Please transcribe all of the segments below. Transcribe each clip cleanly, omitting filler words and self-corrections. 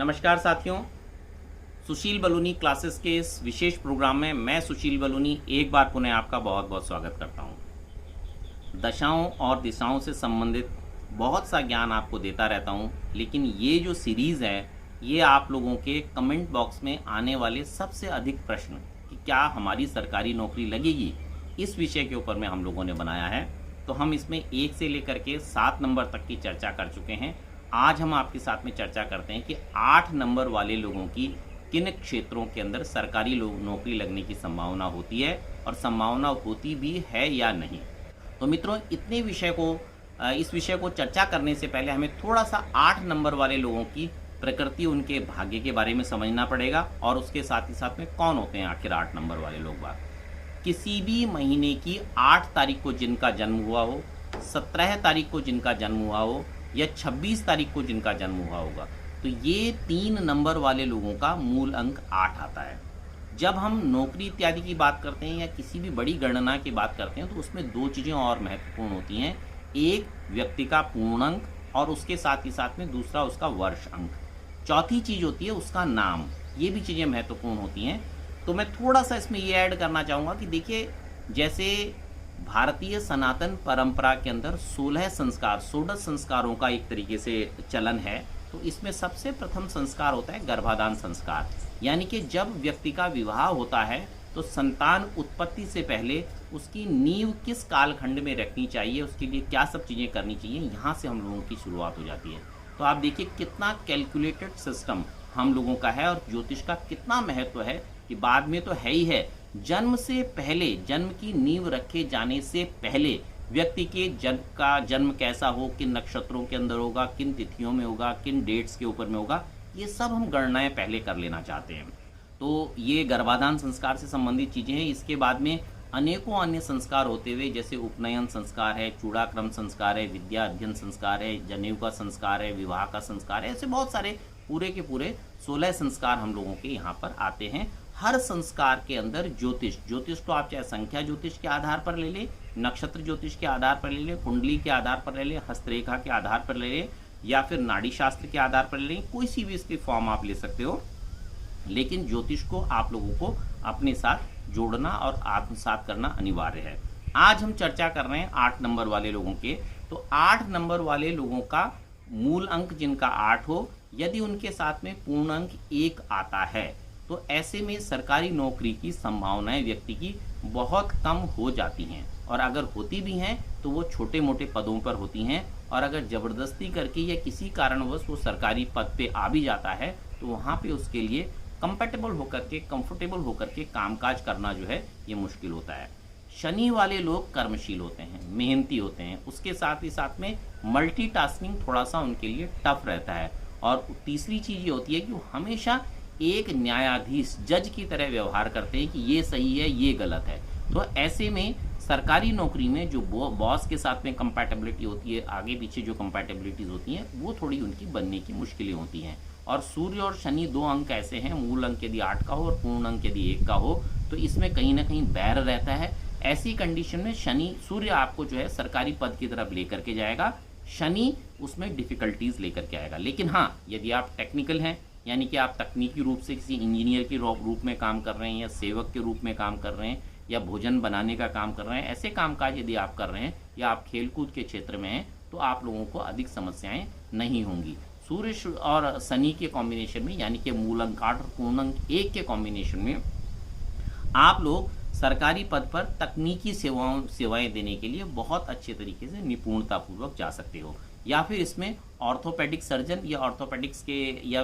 नमस्कार साथियों, सुशील बलूनी क्लासेस के इस विशेष प्रोग्राम में मैं सुशील बलूनी एक बार पुनः आपका बहुत बहुत स्वागत करता हूं। दशाओं और दिशाओं से संबंधित बहुत सा ज्ञान आपको देता रहता हूं, लेकिन ये जो सीरीज़ है ये आप लोगों के कमेंट बॉक्स में आने वाले सबसे अधिक प्रश्न कि क्या हमारी सरकारी नौकरी लगेगी, इस विषय के ऊपर में हम लोगों ने बनाया है। तो हम इसमें 1 से लेकर के 7 नंबर तक की चर्चा कर चुके हैं। आज हम आपके साथ में चर्चा करते हैं कि 8 नंबर वाले लोगों की किन क्षेत्रों के अंदर सरकारी नौकरी लगने की संभावना होती है और संभावना होती भी है या नहीं। तो मित्रों, इस विषय को चर्चा करने से पहले हमें थोड़ा सा 8 नंबर वाले लोगों की प्रकृति, उनके भाग्य के बारे में समझना पड़ेगा और उसके साथ ही साथ में कौन होते हैं आखिर 8 नंबर वाले लोग बात। किसी भी महीने की 8 तारीख को जिनका जन्म हुआ हो, 17 तारीख को जिनका जन्म हुआ हो या 26 तारीख को जिनका जन्म हुआ होगा, तो ये 3 नंबर वाले लोगों का मूल अंक 8 आता है। जब हम नौकरी इत्यादि की बात करते हैं या किसी भी बड़ी गणना की बात करते हैं तो उसमें 2 चीज़ें और महत्वपूर्ण होती हैं। एक व्यक्ति का पूर्णांक और उसके साथ ही साथ में दूसरा उसका वर्ष अंक। चौथी चीज़ होती है उसका नाम। ये भी चीज़ें महत्वपूर्ण होती हैं। तो मैं थोड़ा सा इसमें ये ऐड करना चाहूँगा कि देखिए, जैसे भारतीय सनातन परंपरा के अंदर 16 संस्कार, 16 संस्कारों का एक तरीके से चलन है। तो इसमें सबसे प्रथम संस्कार होता है गर्भाधान संस्कार, यानी कि जब व्यक्ति का विवाह होता है तो संतान उत्पत्ति से पहले उसकी नींव किस कालखंड में रखनी चाहिए, उसके लिए क्या सब चीज़ें करनी चाहिए, यहाँ से हम लोगों की शुरुआत हो जाती है। तो आप देखिए कितना कैलकुलेटेड सिस्टम हम लोगों का है और ज्योतिष का कितना महत्व है कि बाद में तो है ही है, जन्म से पहले, जन्म की नींव रखे जाने से पहले व्यक्ति के जन्म कैसा हो, किन नक्षत्रों के अंदर होगा, किन तिथियों में होगा, किन डेट्स के ऊपर में होगा, ये सब हम गणनाएं पहले कर लेना चाहते हैं। तो ये गर्भाधान संस्कार से संबंधित चीज़ें हैं। इसके बाद में अनेकों अन्य संस्कार होते हुए, जैसे उपनयन संस्कार है, चूड़ाक्रम संस्कार है, विद्या अध्ययन संस्कार है, जनेऊ का संस्कार है, विवाह का संस्कार है, ऐसे बहुत सारे पूरे के पूरे 16 संस्कार हम लोगों के यहाँ पर आते हैं। हर संस्कार के अंदर ज्योतिष को आप चाहे संख्या ज्योतिष के आधार पर ले लें, नक्षत्र ज्योतिष के आधार पर ले लें, कुंडली के आधार पर ले लें, हस्तरेखा के आधार पर ले लें या फिर नाड़ी शास्त्र के आधार पर ले लें, कोई सी भी इसकी फॉर्म आप ले सकते हो। लेकिन ज्योतिष को आप लोगों को अपने साथ जोड़ना और आत्मसात करना अनिवार्य है। आज हम चर्चा कर रहे हैं 8 नंबर वाले लोगों के। तो 8 नंबर वाले लोगों का मूल अंक जिनका 8 हो, यदि उनके साथ में पूर्ण अंक 1 आता है तो ऐसे में सरकारी नौकरी की संभावनाएं व्यक्ति की बहुत कम हो जाती हैं, और अगर होती भी हैं तो वो छोटे मोटे पदों पर होती हैं। और अगर ज़बरदस्ती करके या किसी कारणवश वो सरकारी पद पे आ भी जाता है तो वहाँ पे उसके लिए कंफर्टेबल होकर के कामकाज करना जो है ये मुश्किल होता है। शनि वाले लोग कर्मशील होते हैं, मेहनती होते हैं, उसके साथ ही साथ में मल्टीटास्किंग थोड़ा सा उनके लिए टफ रहता है। और तीसरी चीज़ ये होती है कि वो हमेशा एक न्यायाधीश, जज की तरह व्यवहार करते हैं कि ये सही है, ये गलत है। तो ऐसे में सरकारी नौकरी में जो बॉस के साथ में कंपैटिबिलिटी होती है, आगे पीछे जो कंपैटिबिलिटीज होती हैं, वो थोड़ी उनकी बनने की मुश्किलें होती हैं। और सूर्य और शनि 2 अंक ऐसे हैं, मूल अंक यदि 8 का हो और पूर्ण अंक यदि 1 का हो, तो इसमें कहीं ना कहीं बैर रहता है। ऐसी कंडीशन में सूर्य आपको जो है सरकारी पद की तरफ लेकर के जाएगा, शनि उसमें डिफिकल्टीज लेकर के आएगा। लेकिन हाँ, यदि आप टेक्निकल हैं, यानी कि आप तकनीकी रूप से किसी इंजीनियर के रूप में काम कर रहे हैं या सेवक के रूप में काम कर रहे हैं या भोजन बनाने का काम कर रहे हैं, ऐसे कामकाज यदि आप कर रहे हैं या आप खेलकूद के क्षेत्र में हैं, तो आप लोगों को अधिक समस्याएं नहीं होंगी। सूर्य और शनि के कॉम्बिनेशन में, यानी कि मूल अंक 8 और पूर्ण अंक 1 के कॉम्बिनेशन में आप लोग सरकारी पद पर तकनीकी सेवाएं देने के लिए बहुत अच्छे तरीके से निपुणतापूर्वक जा सकते हो। या फिर इसमें ऑर्थोपेडिक सर्जन या ऑर्थोपेडिक्स के या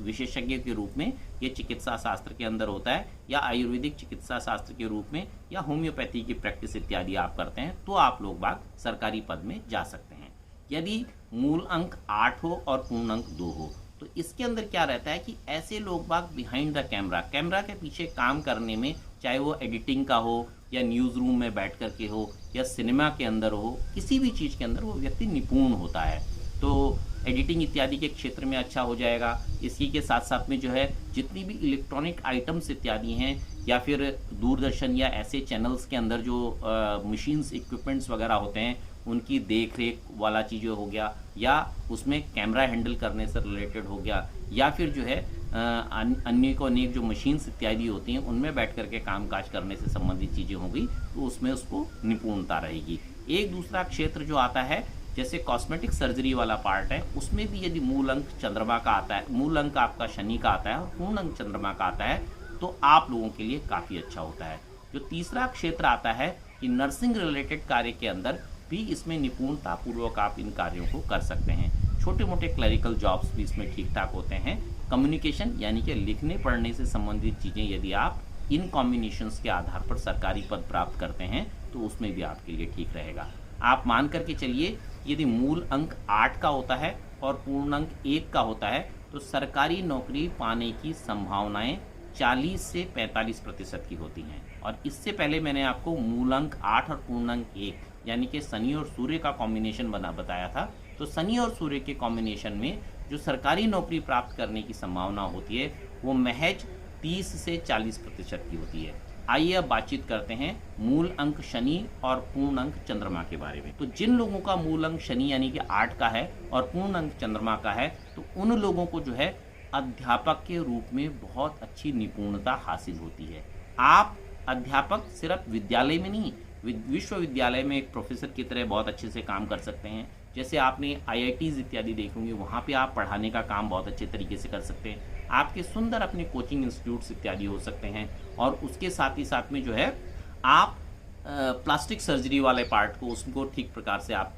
विशेषज्ञ के रूप में ये चिकित्सा शास्त्र के अंदर होता है, या आयुर्वेदिक चिकित्सा शास्त्र के रूप में या होम्योपैथी की प्रैक्टिस इत्यादि आप करते हैं, तो आप लोग बाग सरकारी पद में जा सकते हैं। यदि मूल अंक 8 हो और पूर्ण अंक 2 हो, तो इसके अंदर क्या रहता है कि ऐसे लोग बाग बिहाइंड द कैमरा के पीछे काम करने में, चाहे वो एडिटिंग का हो या न्यूज़ रूम में बैठ कर के हो या सिनेमा के अंदर हो, किसी भी चीज़ के अंदर वो व्यक्ति निपुण होता है। तो एडिटिंग इत्यादि के क्षेत्र में अच्छा हो जाएगा। इसी के साथ साथ में जो है जितनी भी इलेक्ट्रॉनिक आइटम्स इत्यादि हैं, या फिर दूरदर्शन या ऐसे चैनल्स के अंदर जो मशीन्स इक्विपमेंट्स वगैरह होते हैं, उनकी देख रेख वाला चीज़ हो गया, या उसमें कैमरा हैंडल करने से रिलेटेड हो गया, या फिर जो है अन्य को अनेक जो मशीन्स इत्यादि होती हैं उनमें बैठ करके कामकाज करने से संबंधित चीज़ें हो गई तो उसमें उसको निपुणता रहेगी। एक दूसरा क्षेत्र जो आता है जैसे कॉस्मेटिक सर्जरी वाला पार्ट है, उसमें भी यदि मूल अंक चंद्रमा का आता है, मूल अंक आपका शनि का आता है और पूर्ण अंक चंद्रमा का आता है तो आप लोगों के लिए काफ़ी अच्छा होता है। जो तीसरा क्षेत्र आता है कि नर्सिंग रिलेटेड कार्य के अंदर भी इसमें निपुणता पूर्वक आप इन कार्यों को कर सकते हैं। छोटे मोटे क्लरिकल जॉब्स भी इसमें ठीक ठाक होते हैं। कम्युनिकेशन यानी कि लिखने पढ़ने से संबंधित चीज़ें यदि आप इन कॉम्बिनेशंस के आधार पर सरकारी पद प्राप्त करते हैं तो उसमें भी आपके लिए ठीक रहेगा। आप मान करके चलिए यदि मूल अंक 8 का होता है और पूर्ण अंक 1 का होता है तो सरकारी नौकरी पाने की संभावनाएं 40 से 45% की होती हैं। और इससे पहले मैंने आपको मूल अंक 8 और पूर्ण अंक 1 यानी कि शनि और सूर्य का कॉम्बिनेशन बताया था। तो शनि और सूर्य के कॉम्बिनेशन में जो सरकारी नौकरी प्राप्त करने की संभावना होती है वो महज 30 से 40% की होती है। आइए अब बातचीत करते हैं मूल अंक शनि और पूर्ण अंक चंद्रमा के बारे में। तो जिन लोगों का मूल अंक शनि यानी कि 8 का है और पूर्ण अंक चंद्रमा का है तो उन लोगों को जो है अध्यापक के रूप में बहुत अच्छी निपुणता हासिल होती है। आप अध्यापक सिर्फ विद्यालय में नहीं, विश्वविद्यालय में एक प्रोफेसर की तरह बहुत अच्छे से काम कर सकते हैं। जैसे आपने IITs इत्यादि देखे होंगे, वहाँ पे आप पढ़ाने का काम बहुत अच्छे तरीके से कर सकते हैं। आपके सुंदर अपने कोचिंग इंस्टीट्यूट्स इत्यादि हो सकते हैं। और उसके साथ ही साथ में जो है आप प्लास्टिक सर्जरी वाले पार्ट को उसको ठीक प्रकार से आप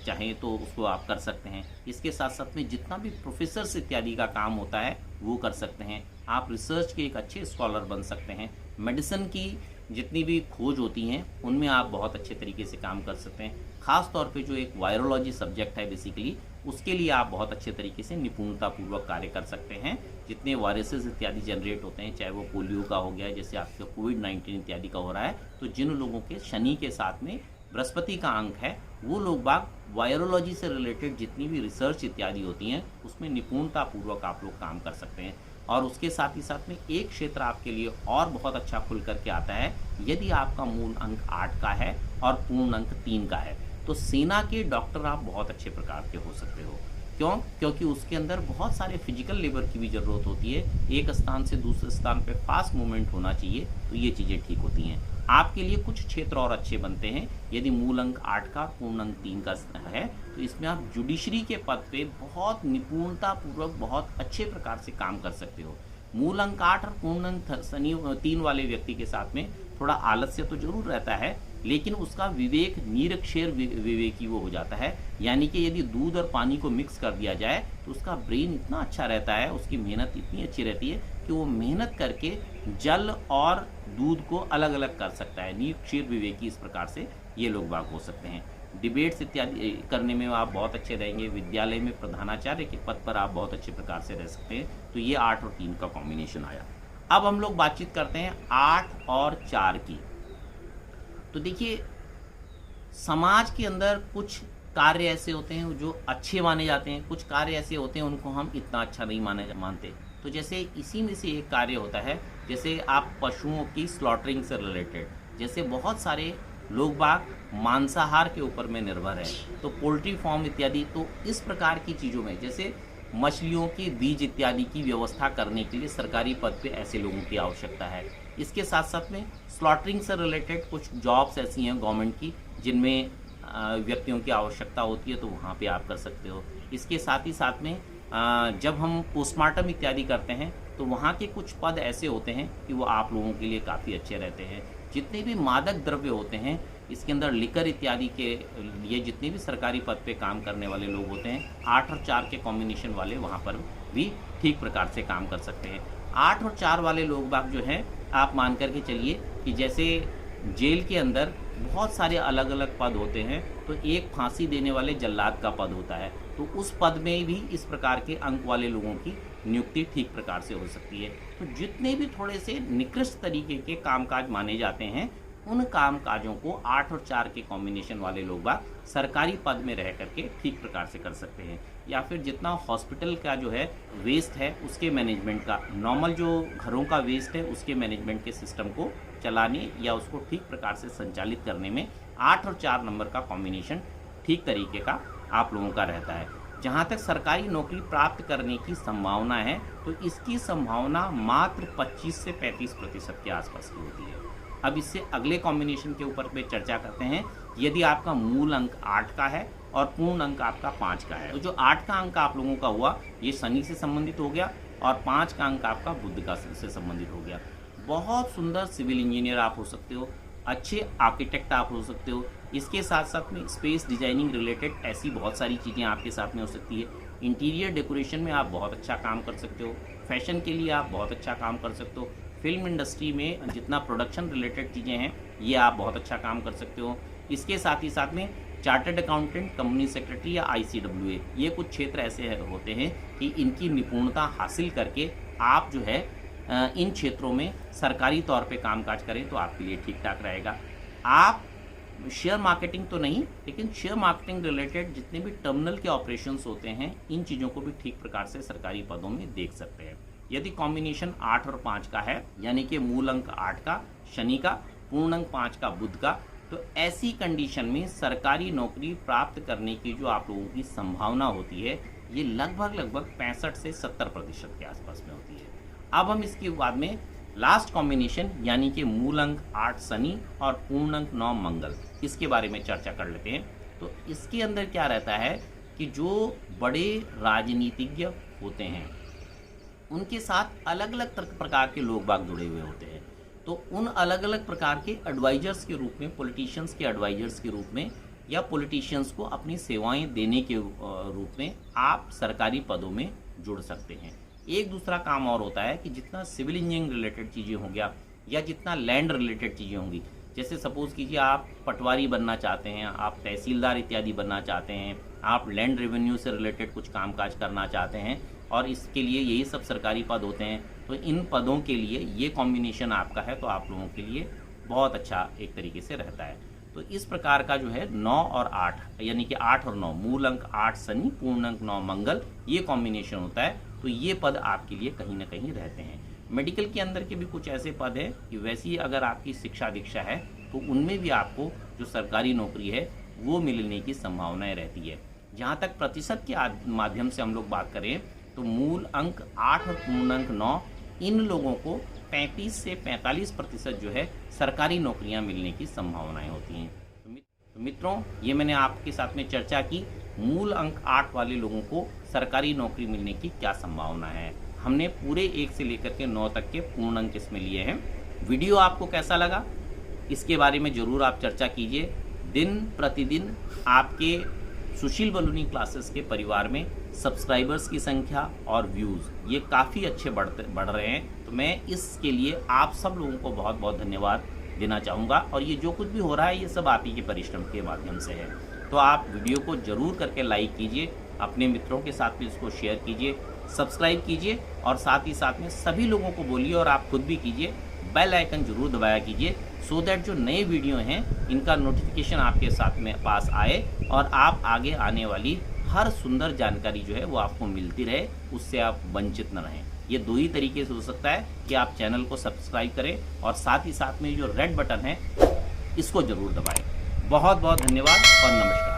चाहें तो उसको आप कर सकते हैं। इसके साथ साथ में जितना भी प्रोफेसर्स इत्यादि का काम होता है वो कर सकते हैं। आप रिसर्च के एक अच्छे स्कॉलर बन सकते हैं। मेडिसिन की जितनी भी खोज होती हैं उनमें आप बहुत अच्छे तरीके से काम कर सकते हैं। ख़ास तौर पे जो एक वायरोलॉजी सब्जेक्ट है बेसिकली उसके लिए आप बहुत अच्छे तरीके से निपुणतापूर्वक कार्य कर सकते हैं। जितने वायरसेस इत्यादि जनरेट होते हैं, चाहे वो पोलियो का हो गया जैसे आपका कोविड-19 इत्यादि का हो रहा है, तो जिन लोगों के शनि के साथ में बृहस्पति का अंक है वो लोग बाग वायरोलॉजी से रिलेटेड जितनी भी रिसर्च इत्यादि होती हैं उसमें निपुणतापूर्वक आप लोग काम कर सकते हैं। और उसके साथ ही साथ में एक क्षेत्र आपके लिए और बहुत अच्छा खुल करके आता है यदि आपका मूल अंक 8 का है और पूर्ण अंक 3 का है तो सेना के डॉक्टर आप बहुत अच्छे प्रकार के हो सकते हो। क्यों? क्योंकि उसके अंदर बहुत सारे फिजिकल लेबर की भी ज़रूरत होती है। एक स्थान से दूसरे स्थान पे फास्ट मूवमेंट होना चाहिए, तो ये चीज़ें ठीक होती हैं। आपके लिए कुछ क्षेत्र और अच्छे बनते हैं यदि मूल अंक 8 का पूर्ण अंक 3 का है तो इसमें आप जुडिशरी के पद पे बहुत निपुणतापूर्वक बहुत अच्छे प्रकार से काम कर सकते हो। मूल अंक 8 और पूर्ण अंक शनि 3 वाले व्यक्ति के साथ में थोड़ा आलस्य तो जरूर रहता है, लेकिन उसका विवेक निरक्षर विवेकी वो हो जाता है। यानी कि यदि दूध और पानी को मिक्स कर दिया जाए तो उसका ब्रेन इतना अच्छा रहता है, उसकी मेहनत इतनी अच्छी रहती है कि वो मेहनत करके जल और दूध को अलग अलग कर सकता है। निरक्षर विवेकी इस प्रकार से ये लोग बाग हो सकते हैं। डिबेट्स इत्यादि करने में आप बहुत अच्छे रहेंगे। विद्यालय में प्रधानाचार्य के पद पर आप बहुत अच्छे प्रकार से रह सकते हैं। तो ये 8 और 3 का कॉम्बिनेशन आया। अब हम लोग बातचीत करते हैं 8 और 4 की। तो देखिए समाज के अंदर कुछ कार्य ऐसे होते हैं जो अच्छे माने जाते हैं, कुछ कार्य ऐसे होते हैं उनको हम इतना अच्छा नहीं मानते। तो जैसे इसी में से एक कार्य होता है जैसे आप पशुओं की स्लॉटरिंग से रिलेटेड, जैसे बहुत सारे लोग बाग मांसाहार के ऊपर में निर्भर है तो पोल्ट्री फार्म इत्यादि, तो इस प्रकार की चीज़ों में जैसे मछलियों के बीज इत्यादि की व्यवस्था करने के लिए सरकारी पद पे ऐसे लोगों की आवश्यकता है। इसके साथ साथ में स्लॉटरिंग से रिलेटेड कुछ जॉब्स ऐसी हैं गवर्नमेंट की जिनमें व्यक्तियों की आवश्यकता होती है तो वहाँ पे आप कर सकते हो। इसके साथ ही साथ में जब हम पोस्टमार्टम इत्यादि करते हैं तो वहाँ के कुछ पद ऐसे होते हैं कि वो आप लोगों के लिए काफ़ी अच्छे रहते हैं। जितने भी मादक द्रव्य होते हैं इसके अंदर लिकर इत्यादि के लिए जितने भी सरकारी पद पे काम करने वाले लोग होते हैं 8 और 4 के कॉम्बिनेशन वाले वहाँ पर भी ठीक प्रकार से काम कर सकते हैं। 8 और 4 वाले लोग बाग जो हैं आप मान करके चलिए कि जैसे जेल के अंदर बहुत सारे अलग अलग पद होते हैं तो एक फांसी देने वाले जल्लाद का पद होता है तो उस पद में भी इस प्रकार के अंक वाले लोगों की नियुक्ति ठीक प्रकार से हो सकती है। तो जितने भी थोड़े से निकृष्ट तरीके के कामकाज माने जाते हैं उन कामकाजों को 8 और 4 के कॉम्बिनेशन वाले लोग बाग सरकारी पद में रह करके ठीक प्रकार से कर सकते हैं। या फिर जितना हॉस्पिटल का जो है वेस्ट है उसके मैनेजमेंट का, नॉर्मल जो घरों का वेस्ट है उसके मैनेजमेंट के सिस्टम को चलाने या उसको ठीक प्रकार से संचालित करने में 8 और 4 नंबर का कॉम्बिनेशन ठीक तरीके का आप लोगों का रहता है। जहाँ तक सरकारी नौकरी प्राप्त करने की संभावना है तो इसकी संभावना मात्र 25 से 35% के आसपास की होती है। अब इससे अगले कॉम्बिनेशन के ऊपर पे चर्चा करते हैं। यदि आपका मूल अंक 8 का है और पूर्ण अंक आपका 5 का है, तो जो 8 का अंक आप लोगों का हुआ ये शनि से संबंधित हो गया और 5 का अंक आपका बुध का से संबंधित हो गया। बहुत सुंदर सिविल इंजीनियर आप हो सकते हो, अच्छे आर्किटेक्ट आप हो सकते हो। इसके साथ साथ में स्पेस डिजाइनिंग रिलेटेड ऐसी बहुत सारी चीज़ें आपके साथ में हो सकती है। इंटीरियर डेकोरेशन में आप बहुत अच्छा काम कर सकते हो, फैशन के लिए आप बहुत अच्छा काम कर सकते हो, फिल्म इंडस्ट्री में जितना प्रोडक्शन रिलेटेड चीज़ें हैं ये आप बहुत अच्छा काम कर सकते हो। इसके साथ ही साथ में चार्टर्ड अकाउंटेंट, कंपनी सेक्रेटरी या ICWA, ये कुछ क्षेत्र ऐसे होते हैं कि इनकी निपुणता हासिल करके आप जो है इन क्षेत्रों में सरकारी तौर पे कामकाज करें तो आपके लिए ठीक ठाक रहेगा। आप शेयर मार्केटिंग तो नहीं, लेकिन शेयर मार्केटिंग रिलेटेड जितने भी टर्मिनल के ऑपरेशंस होते हैं इन चीज़ों को भी ठीक प्रकार से सरकारी पदों में देख सकते हैं। यदि कॉम्बिनेशन 8 और 5 का है, यानी कि मूल अंक 8 का शनि का, पूर्ण अंक 5 का बुध का, तो ऐसी कंडीशन में सरकारी नौकरी प्राप्त करने की जो आप लोगों की संभावना होती है ये लगभग 65 से 70% के आसपास में होती है। अब हम इसके बाद में लास्ट कॉम्बिनेशन यानी कि मूल अंक 8 शनि और पूर्ण अंक 9 मंगल, इसके बारे में चर्चा कर लेते हैं। तो इसके अंदर क्या रहता है कि जो बड़े राजनीतिज्ञ होते हैं उनके साथ अलग अलग प्रकार के लोग बाग जुड़े हुए होते हैं। तो उन अलग अलग प्रकार के एडवाइजर्स के रूप में, पॉलिटिशियंस के एडवाइजर्स के रूप में या पॉलिटिशियंस को अपनी सेवाएं देने के रूप में आप सरकारी पदों में जुड़ सकते हैं। एक दूसरा काम और होता है कि जितना सिविल इंजीनियरिंग रिलेटेड चीज़ें हो गया या जितना लैंड रिलेटेड चीज़ें होंगी, जैसे सपोज कीजिए आप पटवारी बनना चाहते हैं, आप तहसीलदार इत्यादि बनना चाहते हैं, आप लैंड रेवेन्यू से रिलेटेड कुछ कामकाज करना चाहते हैं और इसके लिए यही सब सरकारी पद होते हैं, तो इन पदों के लिए ये कॉम्बिनेशन आपका है तो आप लोगों के लिए बहुत अच्छा एक तरीके से रहता है। तो इस प्रकार का जो है 9 और 8 यानी कि 8 और 9, मूल अंक 8 शनि, पूर्ण अंक 9 मंगल, ये कॉम्बिनेशन होता है। तो ये पद आपके लिए कहीं ना कहीं रहते हैं। मेडिकल के अंदर के भी कुछ ऐसे पद हैं कि वैसी अगर आपकी शिक्षा दीक्षा है तो उनमें भी आपको जो सरकारी नौकरी है वो मिलने की संभावनाएं रहती है। जहाँ तक प्रतिशत के माध्यम से हम लोग बात करें तो मूल अंक 8 और पूर्ण अंक 9, इन लोगों को 35 से 45% जो है सरकारी नौकरियां मिलने की संभावनाएं होती हैं। तो मित्रों, ये मैंने आपके साथ में चर्चा की मूल अंक 8 वाले लोगों को सरकारी नौकरी मिलने की क्या संभावना है। हमने पूरे 1 से लेकर के 9 तक के पूर्ण अंक इसमें लिए हैं। वीडियो आपको कैसा लगा इसके बारे में ज़रूर आप चर्चा कीजिए। दिन प्रतिदिन आपके सुशील बलूनी क्लासेस के परिवार में सब्सक्राइबर्स की संख्या और व्यूज़ ये काफ़ी अच्छे बढ़ रहे हैं। तो मैं इसके लिए आप सब लोगों को बहुत बहुत धन्यवाद देना चाहूँगा। और ये जो कुछ भी हो रहा है ये सब आप ही के परिश्रम के माध्यम से है। तो आप वीडियो को ज़रूर करके लाइक कीजिए, अपने मित्रों के साथ भी इसको शेयर कीजिए, सब्सक्राइब कीजिए और साथ ही साथ में सभी लोगों को बोलिए और आप खुद भी कीजिए, बेल आइकन जरूर दबाया कीजिए सो दैट जो नए वीडियो हैं इनका नोटिफिकेशन आपके साथ में पास आए और आप आगे आने वाली हर सुंदर जानकारी जो है वो आपको मिलती रहे, उससे आप वंचित न रहें। ये 2 ही तरीके से हो सकता है कि आप चैनल को सब्सक्राइब करें और साथ ही साथ में जो रेड बटन है इसको ज़रूर दबाएं। बहुत बहुत धन्यवाद और नमस्कार।